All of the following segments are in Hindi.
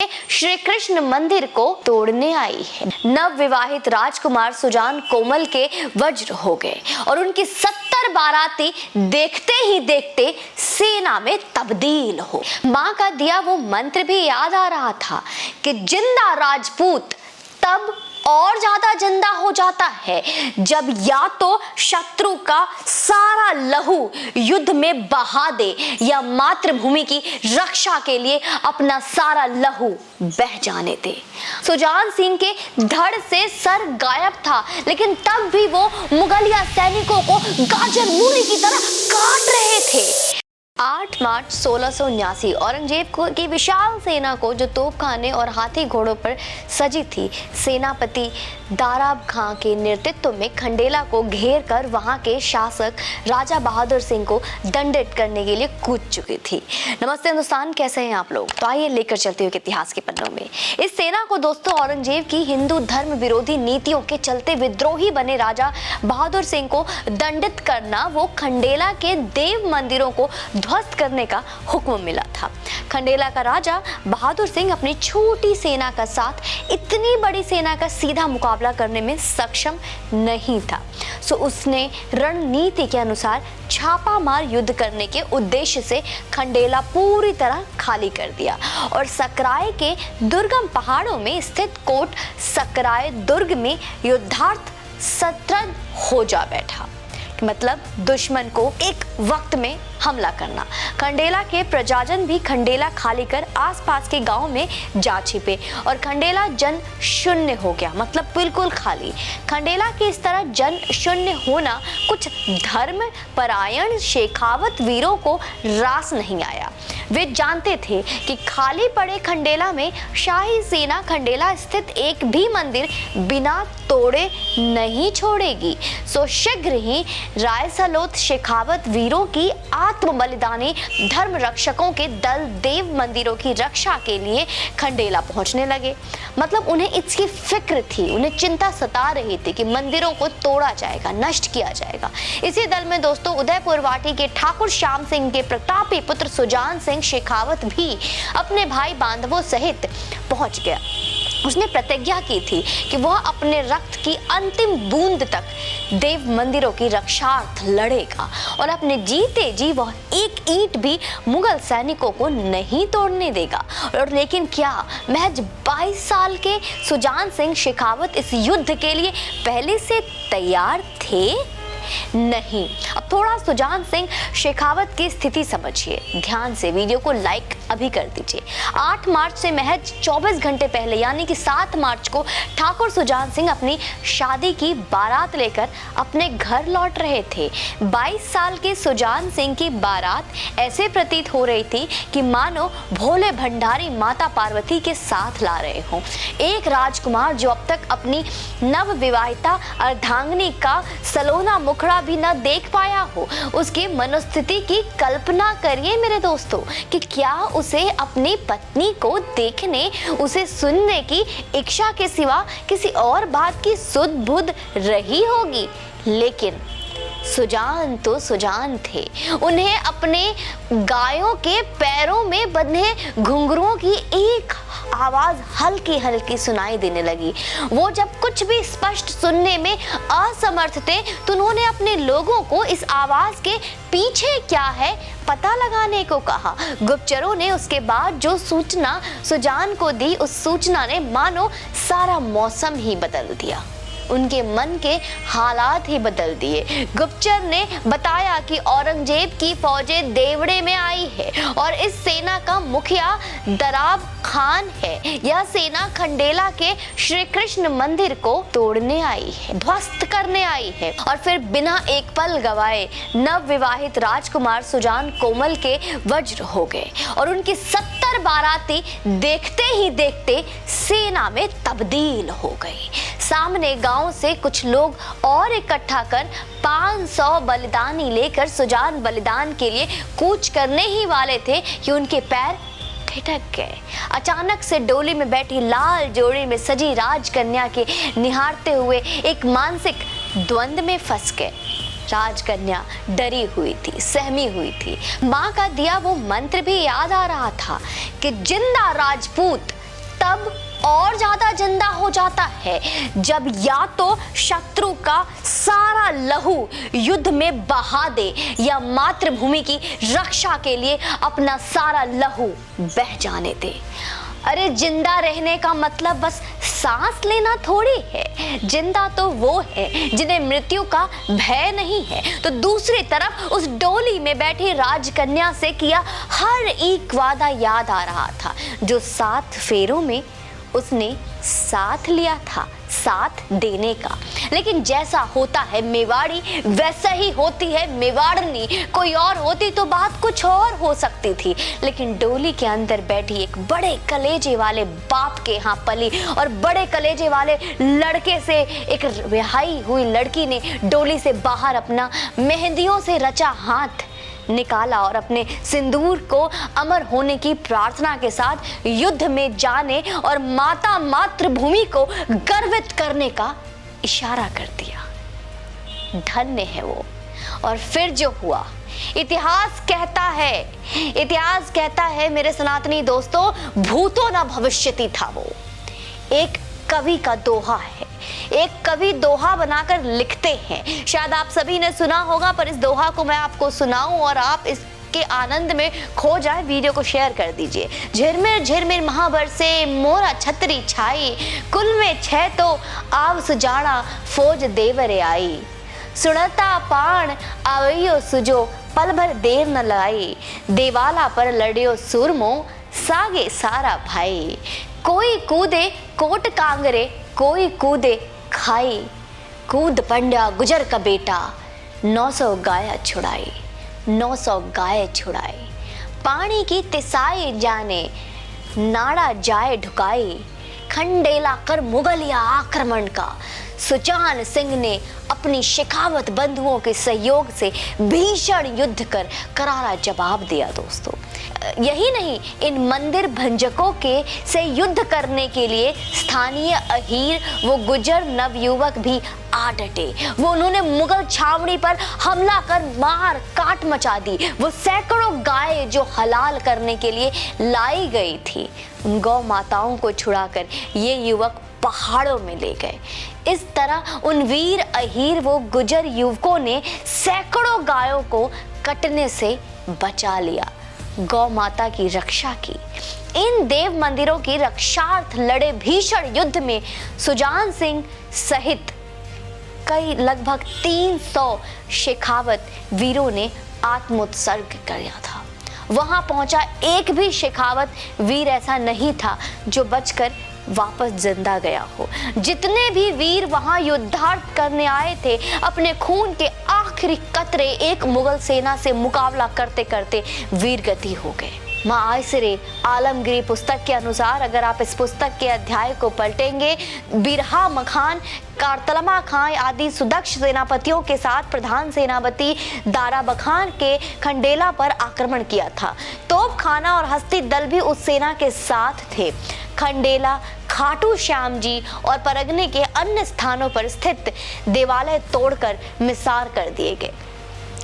श्री कृष्ण मंदिर को तोड़ने आई है। नव विवाहित राजकुमार सुजान कोमल के वज्र हो गए और उनकी 70 बाराती देखते ही देखते सेना में तब्दील हो। मां का दिया वो मंत्र भी याद आ रहा था कि जिंदा राजपूत तब और ज्यादा जिंदा हो जाता है जब या तो शत्रु का सारा लहू युद्ध में बहा दे या मातृभूमि की रक्षा के लिए अपना सारा लहू बह जाने दे। सुजान सिंह के धड़ से सर गायब था, लेकिन तब भी वो मुगलिया सैनिकों को गाजर मूली की तरह काट रहे थे। 8 मार्च 1679 औरंगजेब की विशाल सेना को, जो तोपखाने और हाथी घोड़ों पर सजी थी, सेनापति दाराब खां के नेतृत्व में खंडेला को घेर कर वहां के शासक राजा बहादुर सिंह को दंडित करने के लिए कूद चुकी थी। नमस्ते हिंदुस्तान, कैसे हैं आप लोग? तो आइए लेकर चलते हुए इतिहास के पन्नों में इस सेना को। दोस्तों, औरंगजेब की हिंदू धर्म विरोधी नीतियों के चलते विद्रोही बने राजा बहादुर सिंह को दंडित करना, वो खंडेला के देव मंदिरों को ध्वस्त करने का हुक्म मिला था। खंडेला का राजा बहादुर सिंह अपनी छोटी सेना का साथ इतनी बड़ी सेना का सीधा मुकाबला करने में सक्षम नहीं था, सो उसने रणनीति के अनुसार छापामार युद्ध करने के उद्देश्य से खंडेला पूरी तरह खाली कर दिया और सकराय के दुर्गम पहाड़ों में स्थित कोट सकराय दुर्ग में युद्धार्थ सतर्क हो जा बैठा। मतलब दुश्मन को एक वक्त में हमला करना। खंडेला के प्रजाजन भी खंडेला खाली कर आसपास के गांव में जा छिपे और खंडेला जन शून्य हो गया, मतलब बिल्कुल खाली। खंडेला के इस तरह जन शून्य होना कुछ धर्म परायण शेखावत वीरों को रास नहीं आया। वे जानते थे कि खाली पड़े खंडेला में शाही सेना खंडेला स्थित एक भी मंदिर बिना तोड़े नहीं छोड़ेगी। सो शीघ्र ही रायसलोत शेखावत वीरों की आत्म बलिदानी धर्म रक्षकों के दल देव मंदिरों की रक्षा के लिए खंडेला पहुंचने लगे। मतलब उन्हें इसकी फिक्र थी, उन्हें चिंता सता रही थी कि मंदिरों को तोड़ा जाएगा, नष्ट किया जाएगा। इसी दल में दोस्तों उदयपुर वाटी के ठाकुर श्याम सिंह के प्रतापी पुत्र सुजान सिंह शेखावत भी अपने भाई बांधवों सहित पहुंच गया। उसने प्रतिज्ञा की थी कि वह अपने रक्त की अंतिम बूंद तक देव मंदिरों की रक्षार्थ लड़ेगा और अपने जीते जी वह एक ईंट भी मुगल सैनिकों को नहीं तोड़ने देगा। और लेकिन क्या महज 22 साल के सुजान सिंह शेखावत इस युद्ध के लिए पहले से तैयार थे? नहीं। अब थोड़ा सुजान सिंह शेखावत की स्थिति समझिए ध्यान से, वीडियो को लाइक अभी कर दीजिए। 8 मार्च से महज 24 घंटे पहले यानी कि 7 मार्च को ठाकुर सुजान सिंह अपनी शादी की बारात लेकर अपने घर लौट रहे थे। 22 साल के सुजान सिंह की बारात ऐसे प्रतीत हो रही थी कि मानो भोले भंडारी माता पार्वती के साथ ला रहे हों। एक राजकुमार जो अब तक अपनी नव विवाहिता अर्धांगिनी का सलोना मुखड़ा भी न देख पाया हो, उसकी मनोस्थिति की कल्पना करिए मेरे दोस्तों कि क्या उसे अपनी पत्नी को देखने, उसे सुनने की इच्छा के सिवा किसी और बात की सुध बुध रही होगी। लेकिन सुजान तो सुजान थे। उन्हें अपने गायों के पैरों में बंधे घुंघरुओं की एक आवाज हल्की हल्की सुनाई देने लगी। वो जब कुछ भी स्पष्ट सुनने में असमर्थ थे तो उन्होंने अपने लोगों को इस आवाज के पीछे क्या है पता लगाने को कहा। गुप्तचरों ने उसके बाद जो सूचना सुजान को दी, उस सूचना ने मानो सारा मौसम ही बदल दिया, उनके मन के हालात ही बदल दिए। गुप्तचर ने बताया कि औरंगजेब की फौजें देवड़े में आई है और इस सेना का मुखिया दराब खान है। यह सेना खंडेला के श्री कृष्ण मंदिर को तोड़ने आई है, ध्वस्त करने आई है। और फिर बिना एक पल गवाए नव विवाहित राजकुमार सुजान कोमल के वज्र हो गए और उनकी 70 बाराती देखते ही देखते सेना में तब्दील हो गई। सामने गांव से कुछ लोग और इकट्ठा कर 500 बलिदानी लेकर सुजान बलिदान के लिए कूच करने ही वाले थे कि उनके पैर ठिठक गए। अचानक से डोली में बैठी लाल जोड़ी में सजी राजकन्या के निहारते हुए एक मानसिक द्वंद में फंस गए। राजकन्या डरी हुई थी, सहमी हुई थी। माँ का दिया वो मंत्र भी याद आ रहा था कि जिंदा राजपूत जिंदा हो जाता है जब या तो शत्रु का सारा लहू युद्ध में बहा दे या मातृभूमि की रक्षा के लिए अपना सारा लहू बह जाने दे। अरे जिंदा रहने का मतलब बस सांस लेना थोड़ी है। जिंदा तो वो है जिन्हें मृत्यु का भय नहीं है। तो दूसरी तरफ उस डोली में बैठी राजकन्या से किया हर एक वादा याद आ रहा था जो 7 फेरों में उसने साथ लिया था, साथ देने का। लेकिन जैसा होता है मेवाड़ी वैसा ही होती है मेवाड़नी। कोई और होती तो बात कुछ और हो सकती थी, लेकिन डोली के अंदर बैठी एक बड़े कलेजे वाले बाप के यहाँ पली और बड़े कलेजे वाले लड़के से एक रिहाई हुई लड़की ने डोली से बाहर अपना मेहंदियों से रचा हाथ निकाला और अपने सिंदूर को अमर होने की प्रार्थना के साथ युद्ध में जाने और माता मातृभूमि को गर्वित करने का इशारा कर दिया। धन्य है वो। और फिर जो हुआ इतिहास कहता है मेरे सनातनी दोस्तों, भूतो न भविष्यति था वो। एक कवि का दोहा है। एक कवि दोहा बनाकर लिखते हैं, शायद आप सभी ने सुना होगा, पर इस दोहा को मैं आपको सुनाऊं और आप इसके आनंद में खो जाए। वीडियो को शेयर कर दीजिए। झिरमिर झिरमिर महाबरसे मोरा छतरी छाई, कुल में 6 तो आव सुजाना फौज देवरे आई। सुनता पाण आवइयो सुजो पल भर देर न लाई, देवाला पर लड़ियो सुरमो सागे सारा भाई। कोई कूदे कोट कांगरे कोई कूदे खाई, कूद पंड्या गुजर का बेटा 900 गाय छुड़ाई, 900 गाय छुड़ाई। पानी की तिसाई जाने नाड़ा जाए ढुकाई, खंडेला कर मुगलिया आक्रमण का सुजान सिंह ने अपनी शेखावत बंधुओं के सहयोग से भीषण युद्ध कर करारा जवाब दिया। दोस्तों यही नहीं, इन मंदिर भंजकों के से युद्ध करने के लिए स्थानीय अहीर वो गुजर नवयुवक भी आ डटे। वो उन्होंने मुगल छावनी पर हमला कर मार काट मचा दी। वो सैकड़ों गाय जो हलाल करने के लिए लाई गई थी, उन गौ माताओं को छुड़ाकर ये युवक पहाड़ों में ले गए। इस तरह उन वीर अहीर वो गुजर युवकों ने सैकड़ों गायों को कटने से बचा लिया, गौ माता की रक्षा की। इन देव मंदिरों की रक्षार्थ लड़े भीषण युद्ध में सुजान सिंह सहित कई लगभग 300 शेखावत वीरों ने आत्मोत्सर्ग किया था। वहां पहुंचा एक भी शेखावत वीर ऐसा नहीं था जो बचकर वापस जिंदा गया हो। जितने भी वीर वहां युद्धार्थ करने आए थे, अपने खून के आखिरी कतरे एक मुगल सेना से मुकाबला करते करते वीरगति हो गए। माँ आयसरे आलमगिरी पुस्तक के अनुसार अगर आप इस पुस्तक के अध्याय को पलटेंगे, बिरहा मखान कारतलमा खां आदि सुदक्ष सेनापतियों के साथ प्रधान सेनापति दारा बखान के खंडेला पर आक्रमण किया था। तोप खाना और हस्ती दल भी उस सेना के साथ थे। खंडेला, खाटू श्याम जी और परगने के अन्य स्थानों पर स्थित देवालय तोड़कर मिसार कर दिए गए।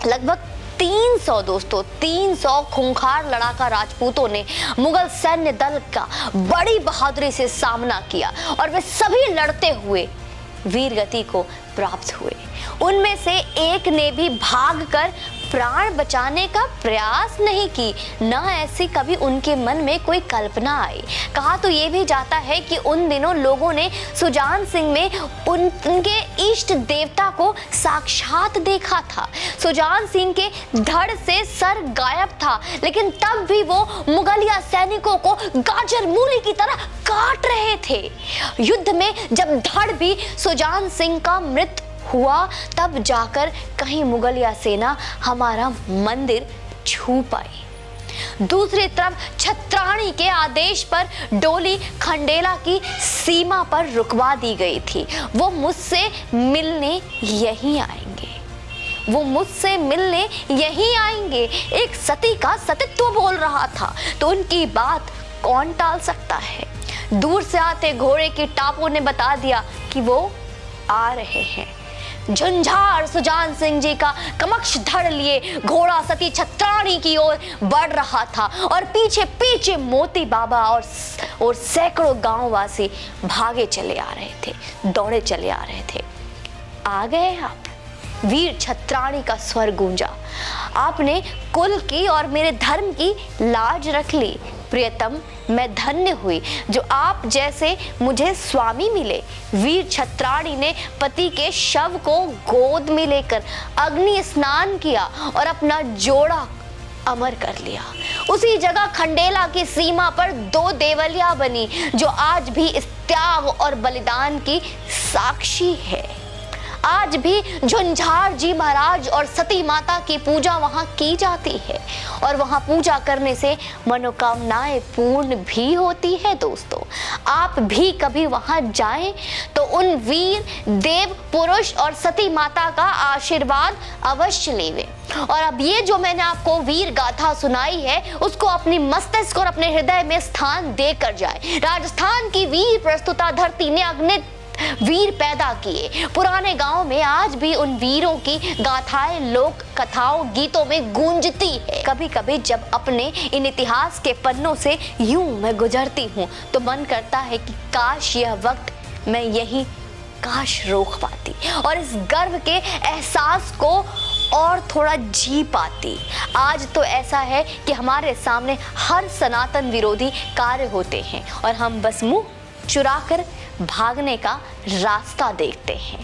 लगभग 300 दोस्तों 300 खूंखार लड़ाका राजपूतों ने मुगल सैन्य दल का बड़ी बहादुरी से सामना किया और वे सभी लड़ते हुए वीरगति को प्राप्त हुए। उनमें से एक ने भी भागकर प्राण बचाने का प्रयास नहीं की, न ऐसी कभी उनके मन में कोई कल्पना आई। कहा तो ये भी जाता है कि उन दिनों लोगों ने सुजान सिंह में उनके इष्ट देवता को साक्षात देखा था। सुजान सिंह के धड़ से सर गायब था, लेकिन तब भी वो मुगलिया सैनिकों को गाजर मूली की तरह काट रहे थे। युद्ध में जब धड़ भी सुजान सिंह का मृत हुआ, तब जाकर कहीं मुगलिया सेना हमारा मंदिर छू पाई। दूसरी तरफ छत्राणी के आदेश पर डोली खंडेला की सीमा पर रुकवा दी गई थी। वो मुझसे मिलने यहीं आएंगे, वो मुझसे मिलने यहीं आएंगे। एक सती का सतीत्व बोल रहा था, तो उनकी बात कौन टाल सकता है। दूर से आते घोड़े की टापों ने बता दिया कि वो आ रहे हैं। झुंझार सुजान सिंह जी का कमक्ष धड़ लिए घोड़ा सती छत्राणी की ओर बढ़ रहा था और पीछे पीछे मोती बाबा और सैकड़ों गांववासी भागे चले आ रहे थे, दौड़े चले आ रहे थे। आ गए आप, वीर छत्राणी का स्वर गूंजा। आपने कुल की और मेरे धर्म की लाज रख ली। प्रियतम, मैं धन्य हुई जो आप जैसे मुझे स्वामी मिले। वीर छत्राणी ने पति के शव को गोद में लेकर अग्नि स्नान किया और अपना जोड़ा अमर कर लिया। उसी जगह खंडेला की सीमा पर 2 देवलियां बनी जो आज भी इस त्याग और बलिदान की साक्षी है। आज भी झुंझार जी महाराज और सती माता की पूजा वहां की जाती है और वहां पूजा करने से मनोकामनाएं पूर्ण भी होती है। दोस्तों, आप भी कभी वहां जाएं तो उन वीर देव पुरुष और सती माता का आशीर्वाद अवश्य लेवें। और अब ये जो मैंने आपको वीर गाथा सुनाई है उसको अपनी मस्तिष्क और अपने हृदय में स्थान देकर जाए। राजस्थान की वीर प्रस्तुता धरती ने अगणित वीर पैदा किए। पुराने गांव में आज भी उन वीरों की गाथाएं लोक कथाओं गीतों में गूंजती है। कभी कभी जब अपने इन इतिहास के पन्नों से यूं मैं गुजरती हूँ तो मन करता है कि काश यह वक्त मैं यही काश रोक पाती और इस गर्व के एहसास को और थोड़ा जी पाती। आज तो ऐसा है कि हमारे सामने हर सनातन विरोधी कार्य होते हैं और हम बस मुंह चुराकर भागने का रास्ता देखते हैं।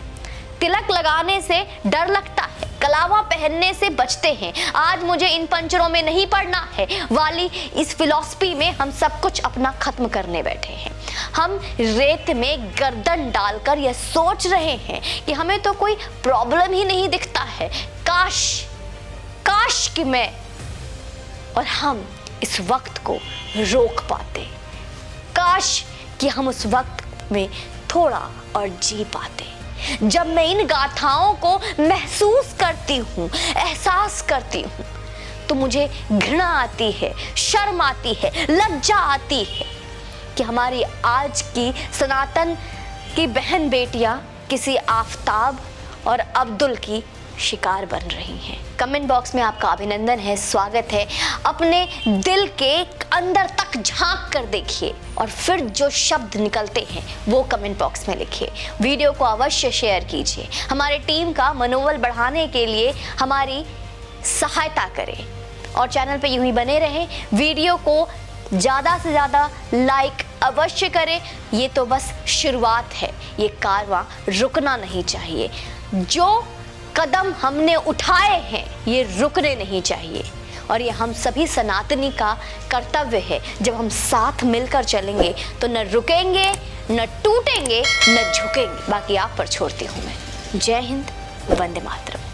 तिलक लगाने से डर लगता है, कलावा पहनने से बचते हैं। आज मुझे इन पंचरों में नहीं पड़ना है वाली इस फिलॉसफी में हम सब कुछ अपना खत्म करने बैठे हैं। हम रेत में गर्दन डालकर यह सोच रहे हैं कि हमें तो कोई प्रॉब्लम ही नहीं दिखता है। काश कि मैं और हम इस वक्त को रोक पाते। काश कि हम उस वक्त में थोड़ा और जी पाते। जब मैं इन गाथाओं को महसूस करती हूँ, एहसास करती हूँ तो मुझे घृणा आती है, शर्म आती है, लज्जा आती है कि हमारी आज की सनातन की बहन बेटियां किसी आफताब और अब्दुल की शिकार बन रही हैं। कमेंट बॉक्स में आपका अभिनंदन है, स्वागत है। अपने दिल के अंदर तक झांक कर देखिए और फिर जो शब्द निकलते हैं वो कमेंट बॉक्स में लिखिए। वीडियो को अवश्य शेयर कीजिए। हमारे टीम का मनोबल बढ़ाने के लिए हमारी सहायता करें और चैनल पे यूं ही बने रहें। वीडियो को ज़्यादा से ज़्यादा लाइक अवश्य करें। ये तो बस शुरुआत है, ये कारवां रुकना नहीं चाहिए। जो कदम हमने उठाए हैं ये रुकने नहीं चाहिए और ये हम सभी सनातनी का कर्तव्य है। जब हम साथ मिलकर चलेंगे तो न रुकेंगे, न टूटेंगे, न झुकेंगे। बाकी आप पर छोड़ती हूँ मैं। जय हिंद, वंदे मातरम।